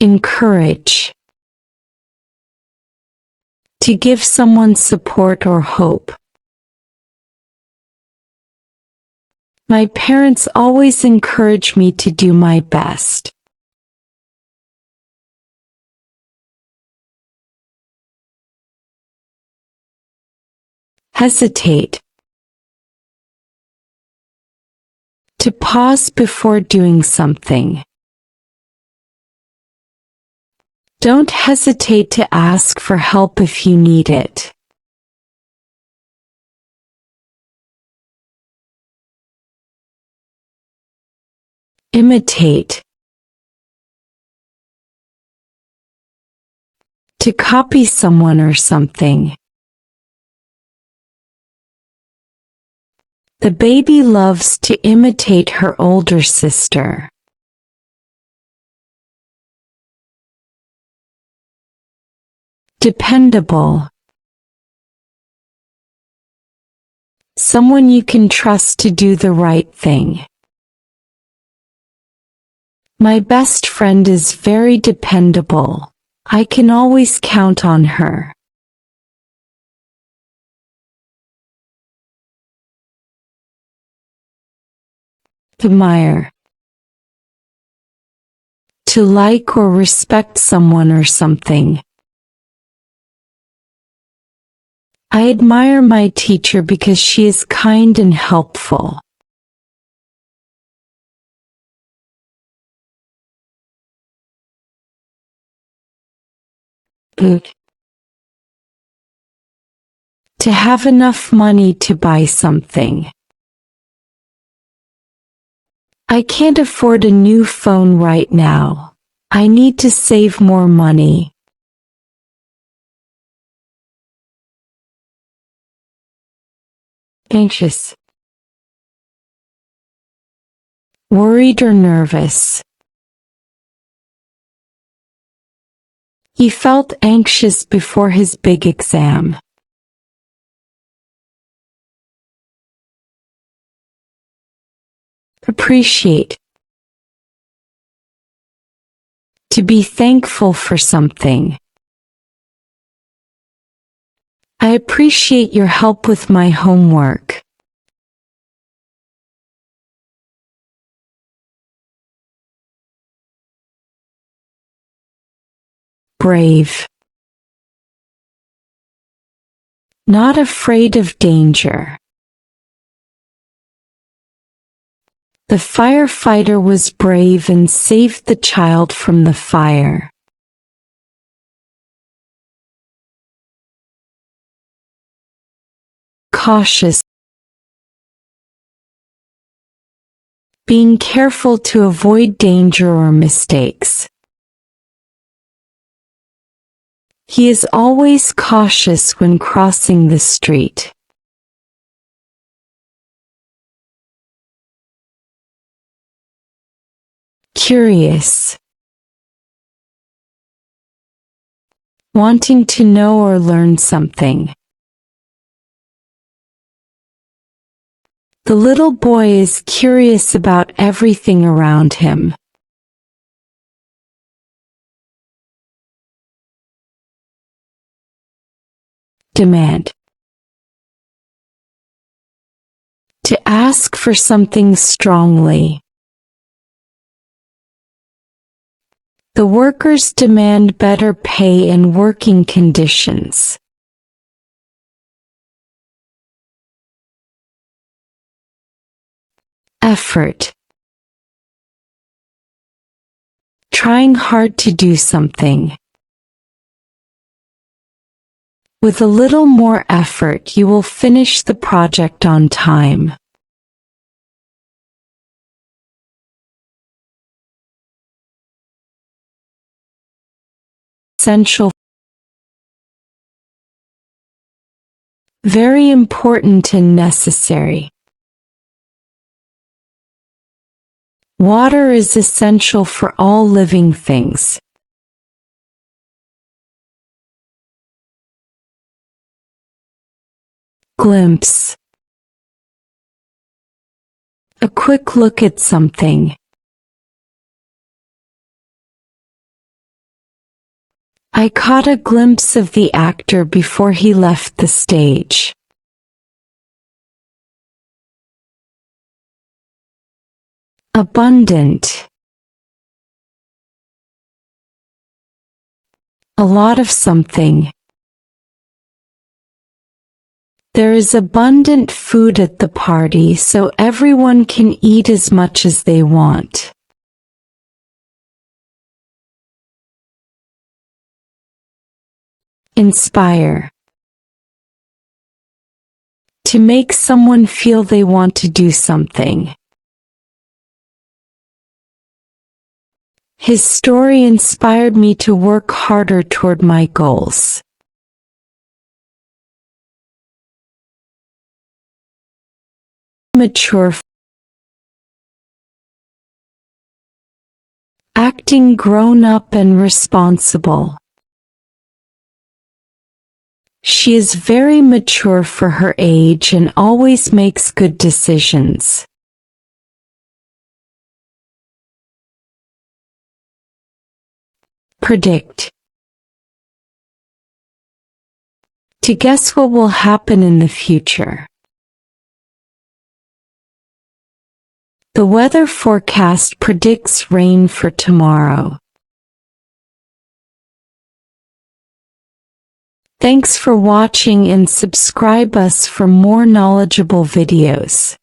Encourage. To give someone support or hope. My parents always encourage me to do my best. Hesitate. To pause before doing something. Don't hesitate to ask for help if you need it. Imitate. To copy someone or something. The baby loves to imitate her older sister. Dependable. Someone you can trust to do the right thing. My best friend is very dependable. I can always count on her. Admire. To like or respect someone or something. I admire my teacher because she is kind and helpful. Boot. To have enough money to buy something. I can't afford a new phone right now. I need to save more money. Anxious. Worried or nervous. He felt anxious before his big exam. Appreciate. To be thankful for something. I appreciate your help with my homework. Brave. Not afraid of danger. The firefighter was brave and saved the child from the fire. Cautious. Being careful to avoid danger or mistakes. He is always cautious when crossing the street. Curious. Wanting to know or learn something. The little boy is curious about everything around him. Demand. To ask for something strongly. The workers demand better pay and working conditions. Effort. Trying hard to do something. With a little more effort, you will finish the project on time. Essential. Very important and necessary. Water is essential for all living things. Glimpse. A quick look at something. I caught a glimpse of the actor before he left the stage. Abundant. A lot of something. There is abundant food at the party, so everyone can eat as much as they want. Inspire. To make someone feel they want to do something. His story inspired me to work harder toward my goals. Mature. Acting grown up and responsible. She is very mature for her age and always makes good decisions. Predict. To guess what will happen in the future. The weather forecast predicts rain for tomorrow. Thanks for watching and subscribe us for more knowledgeable videos.